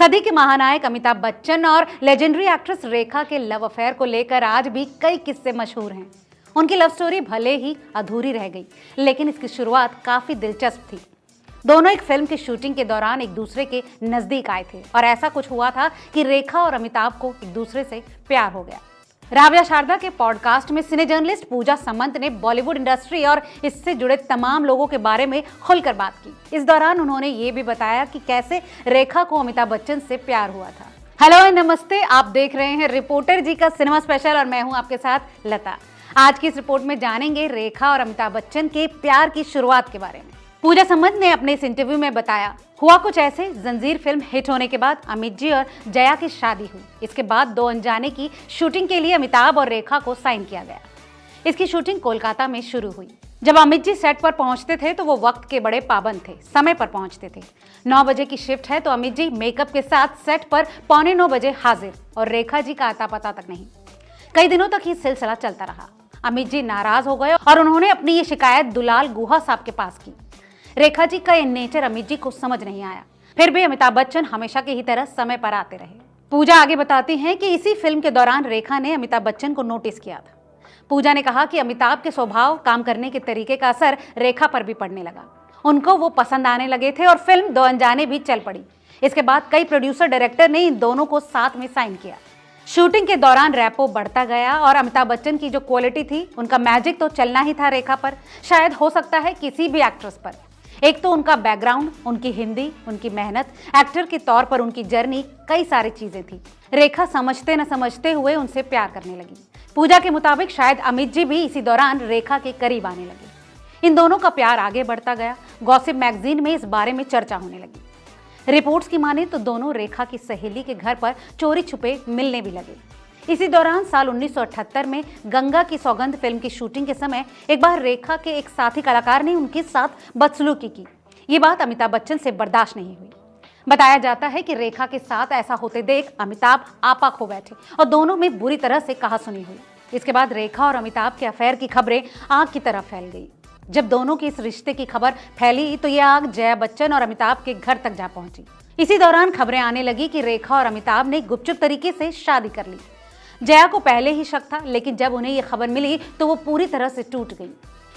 सदी के महानायक अमिताभ बच्चन और लेजेंडरी एक्ट्रेस रेखा के लव अफेयर को लेकर आज भी कई किस्से मशहूर हैं। उनकी लव स्टोरी भले ही अधूरी रह गई, लेकिन इसकी शुरुआत काफी दिलचस्प थी। दोनों एक फिल्म की शूटिंग के दौरान एक दूसरे के नजदीक आए थे और ऐसा कुछ हुआ था कि रेखा और अमिताभ को एक दूसरे से प्यार हो गया। राव्या शारदा के पॉडकास्ट में सिने जर्नलिस्ट पूजा समंत ने बॉलीवुड इंडस्ट्री और इससे जुड़े तमाम लोगों के बारे में खुलकर बात की। इस दौरान उन्होंने ये भी बताया कि कैसे रेखा को अमिताभ बच्चन से प्यार हुआ था। हेलो नमस्ते, आप देख रहे हैं रिपोर्टर जी का सिनेमा स्पेशल और मैं हूं आपके साथ लता। आज की इस रिपोर्ट में जानेंगे रेखा और अमिताभ बच्चन के प्यार की शुरुआत के बारे में। पूजा समंत ने अपने इस इंटरव्यू में बताया, हुआ कुछ ऐसे, जंजीर फिल्म हिट होने के बाद अमित जी और जया की शादी हुई। इसके बाद दो अनजाने की शूटिंग के लिए अमिताभ और रेखा को साइन किया गया। इसकी शूटिंग कोलकाता में शुरू हुई। जब अमित जी सेट पर पहुंचते थे तो वो वक्त के बड़े पाबंद थे, समय पर पहुंचते थे। 9 बजे की शिफ्ट है तो अमित जी मेकअप के साथ सेट पर 8:45 बजे हाजिर और रेखा जी का आता पता तक नहीं। कई दिनों तक ये सिलसिला चलता रहा। अमित जी नाराज हो गए और उन्होंने अपनी ये शिकायत दुलाल गुहा साहब के पास की। रेखा जी का ये नेचर अमित जी को समझ नहीं आया। फिर भी अमिताभ बच्चन हमेशा की ही तरह समय पर आते रहे। पूजा आगे बताती हैं कि इसी फिल्म के दौरान रेखा ने अमिताभ बच्चन को नोटिस किया था। पूजा ने कहा कि अमिताभ के स्वभाव, काम करने के तरीके का असर रेखा पर भी पड़ने लगा। उनको वो पसंद आने लगे थे और फिल्म दो अनजाने भी चल पड़ी। इसके बाद कई प्रोड्यूसर डायरेक्टर ने इन दोनों को साथ में साइन किया। शूटिंग के दौरान रैपो बढ़ता गया और अमिताभ बच्चन की जो क्वालिटी थी, उनका मैजिक तो चलना ही था रेखा पर, शायद हो सकता है किसी भी एक्ट्रेस पर। एक तो उनका बैकग्राउंड, उनकी हिंदी, उनकी मेहनत, एक्टर के तौर पर उनकी जर्नी, कई सारी चीजें थी। रेखा समझते न समझते हुए उनसे प्यार करने लगी। पूजा के मुताबिक शायद अमित जी भी इसी दौरान रेखा के करीब आने लगे। इन दोनों का प्यार आगे बढ़ता गया। गॉसिप मैगजीन में इस बारे में चर्चा होने लगी। रिपोर्ट्स की माने तो दोनों रेखा की सहेली के घर पर चोरी छुपे मिलने भी लगे। इसी दौरान साल 1978 में गंगा की सौगंध फिल्म की शूटिंग के समय एक बार रेखा के एक साथी कलाकार ने उनके साथ बदसलूकी की। ये बात अमिताभ बच्चन से बर्दाश्त नहीं हुई। बताया जाता है कि रेखा के साथ ऐसा होते देख अमिताभ आपा खो बैठे और दोनों में बुरी तरह से कहासुनी हुई। इसके बाद रेखा और अमिताभ के अफेयर की खबरें आग की तरह फैल गई। जब दोनों की इस रिश्ते की खबर फैली तो यह आग जया बच्चन और अमिताभ के घर तक जा पहुंची। इसी दौरान खबरें आने लगी कि रेखा और अमिताभ ने गुपचुप तरीके से शादी कर ली। जया को पहले ही शक था, लेकिन जब उन्हें यह खबर मिली तो वो पूरी तरह से टूट गई।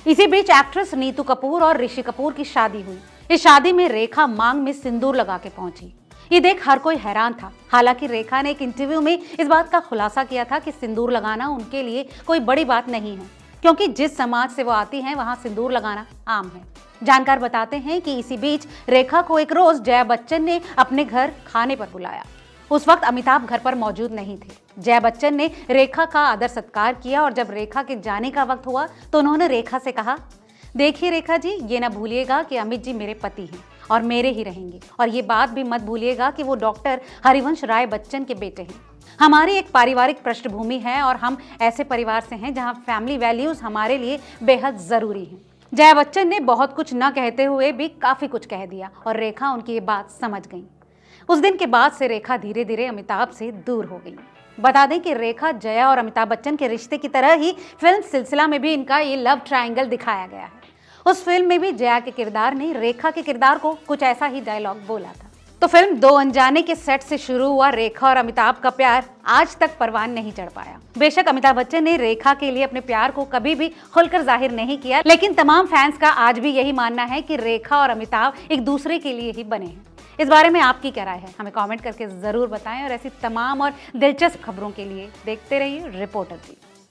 इसी बीच एक्ट्रेस नीतू कपूर और ऋषि कपूर की शादी हुई। इस शादी में रेखा मांग में सिंदूर लगा के पहुंची। ये देख हर कोई हैरान था। हालांकि रेखा ने एक इंटरव्यू में इस बात का खुलासा किया था कि सिंदूर लगाना उनके लिए कोई बड़ी बात नहीं है, क्योंकि जिस समाज से वो आती हैं वहां सिंदूर लगाना आम है। जानकार बताते हैं कि इसी बीच रेखा को एक रोज जया बच्चन ने अपने घर खाने पर बुलाया। उस वक्त अमिताभ घर पर मौजूद नहीं थे। जया बच्चन ने रेखा का आदर सत्कार किया और जब रेखा के जाने का वक्त हुआ तो उन्होंने रेखा से कहा, देखिए रेखा जी, ये ना भूलिएगा कि अमित जी मेरे पति हैं और मेरे ही रहेंगे, और ये बात भी मत भूलिएगा कि वो डॉक्टर हरिवंश राय बच्चन के बेटे हैं। हमारी एक पारिवारिक पृष्ठभूमि है और हम ऐसे परिवार से हैं जहां फैमिली वैल्यूज हमारे लिए बेहद जरूरी हैं। जया बच्चन ने बहुत कुछ न कहते हुए भी काफी कुछ कह दिया और रेखा उनकी ये बात समझ गई। उस दिन के बाद से रेखा धीरे धीरे अमिताभ से दूर हो गई। बता दें कि रेखा, जया और अमिताभ बच्चन के रिश्ते की तरह ही फिल्म सिलसिला में भी इनका ये लव ट्रायंगल दिखाया गया है। उस फिल्म में भी जया के किरदार ने रेखा के किरदार को कुछ ऐसा ही डायलॉग बोला था। तो फिल्म दो अनजाने के सेट से शुरू हुआ रेखा और अमिताभ का प्यार आज तक परवान नहीं चढ़ पाया। बेशक अमिताभ बच्चन ने रेखा के लिए अपने प्यार को कभी भी खुलकर जाहिर नहीं किया, लेकिन तमाम फैंस का आज भी यही मानना है कि रेखा और अमिताभ एक दूसरे के लिए ही बने हैं। इस बारे में आपकी क्या राय है, हमें कमेंट करके जरूर बताएं और ऐसी तमाम और दिलचस्प खबरों के लिए देखते रहिए रिपोर्टर जी।